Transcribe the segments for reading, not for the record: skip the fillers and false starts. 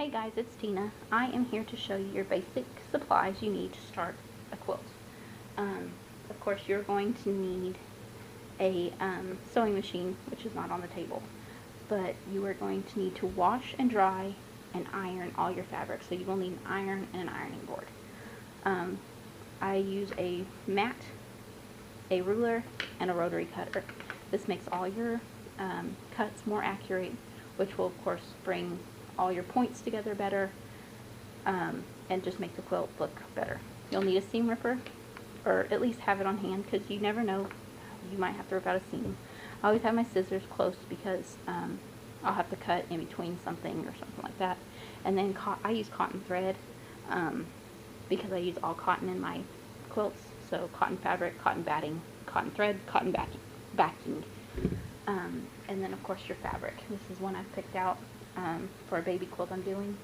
Hey guys, it's Tina. I am here to show you your basic supplies you need to start a quilt. Of course, you're going to need a sewing machine, which is not on the table, but you are going to need to wash and dry and iron all your fabric. So you will need an iron and an ironing board. I use a mat, a ruler, and a rotary cutter. This makes all your cuts more accurate, which will of course bring all your points together better, and just make the quilt look better. You'll need a seam ripper, or at least have it on hand, because you never know, you might have to rip out a seam. I always have my scissors close because I'll have to cut in between something or something like that. And then I use cotton thread because I use all cotton in my quilts, so cotton fabric, cotton batting, cotton thread, cotton backing. And then of course your fabric. This is one I've picked out for a baby quilt I'm doing,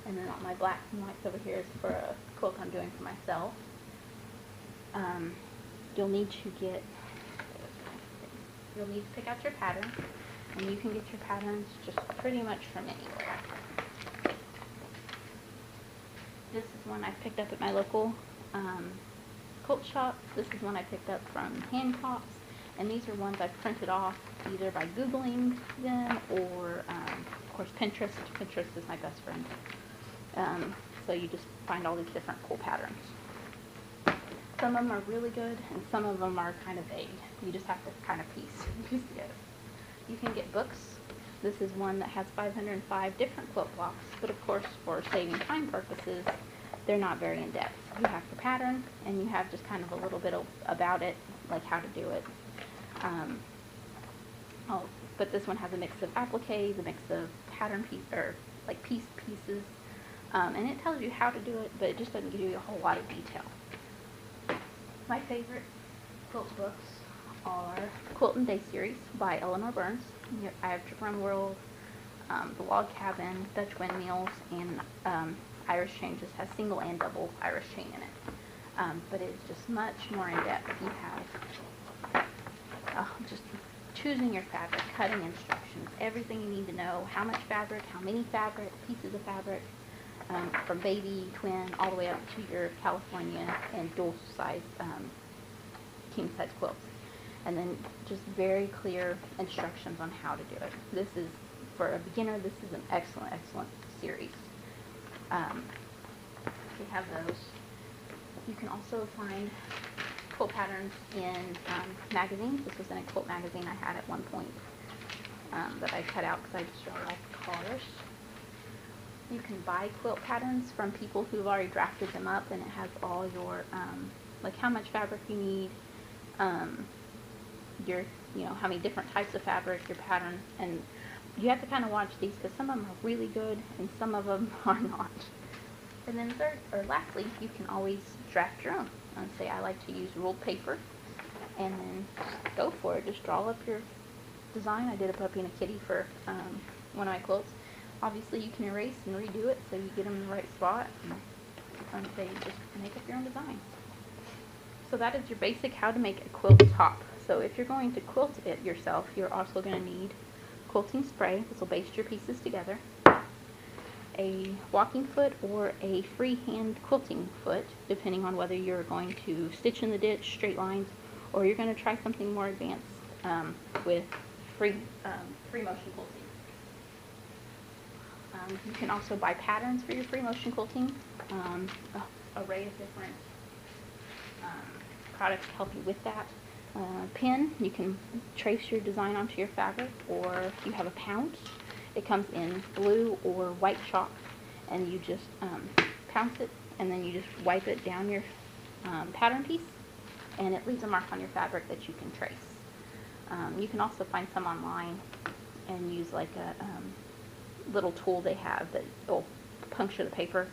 and then all my blacks and whites over here is for a quilt I'm doing for myself. You'll need to pick out your pattern, and you can get your patterns just pretty much from anywhere. This is one I picked up at my local quilt shop. This is one I picked up from Hancock's, and these are ones I've printed off either by Googling them or of course Pinterest. Pinterest is my best friend. So you just find all these different cool patterns. Some of them are really good, and some of them are kind of vague. You just have to kind of piece together. You can get books. This is one that has 505 different quilt blocks, but of course for saving time purposes, they're not very in-depth. You have the pattern, and you have just kind of a little bit about it, like how to do it. But this one has a mix of appliques, a mix of pattern pieces, and it tells you how to do it, but it just doesn't give you a whole lot of detail. My favorite quilt books are Quilt and Day series by Eleanor Burns. I have Trip Around the World, The Log Cabin, Dutch Windmills, and Irish Chain. Just has single and double Irish chain in it. But it's just much more in depth. You have just choosing your fabric, cutting instructions, everything you need to know, how much fabric, how many fabric, pieces of fabric, from baby, twin, all the way up to your California and dual size king size quilts. And then just very clear instructions on how to do it. This is, for a beginner, this is an excellent, excellent series. We have those. You can also find quilt patterns in magazines. This was in a quilt magazine I had at one point that I cut out because I just really like the colors. You can buy quilt patterns from people who've already drafted them up, and it has all your like how much fabric you need, your how many different types of fabric, your pattern, and you have to kind of watch these because some of them are really good and some of them are not. And then lastly, you can always draft your own. Say I like to use ruled paper, and then just go for it. Just draw up your design. I did a puppy and a kitty for one of my quilts. Obviously you can erase and redo it so you get them in the right spot, and say just make up your own design. So that is your basic how to make a quilt top. So if you're going to quilt it yourself, you're also going to need quilting spray. This will baste your pieces together, a walking foot or a freehand quilting foot, depending on whether you're going to stitch in the ditch, straight lines, or you're going to try something more advanced with free motion quilting. You can also buy patterns for your free motion quilting, an array of different products to help you with that. Pen, you can trace your design onto your fabric, or if you have a pounce, it comes in blue or white chalk, and you just pounce it, and then you just wipe it down your pattern piece, and it leaves a mark on your fabric that you can trace. You can also find some online and use like a little tool they have that will puncture the paper,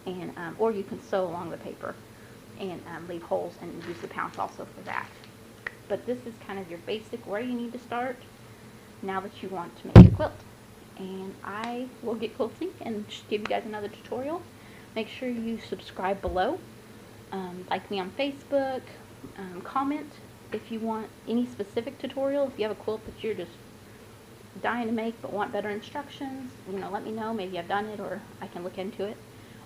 and or you can sew along the paper and leave holes and use the pounce also for that. But this is kind of your basic where you need to start now that you want to make a quilt. And I will get quilting and give you guys another tutorial. Make sure you subscribe below, like me on Facebook, comment if you want any specific tutorial. If you have a quilt that you're just dying to make but want better instructions, you know, let me know. Maybe I've done it or I can look into it.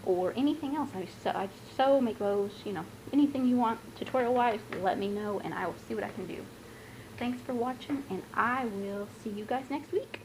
Or anything else. I sew, make bows, you know, anything you want tutorial-wise, let me know and I will see what I can do. Thanks for watching, and I will see you guys next week.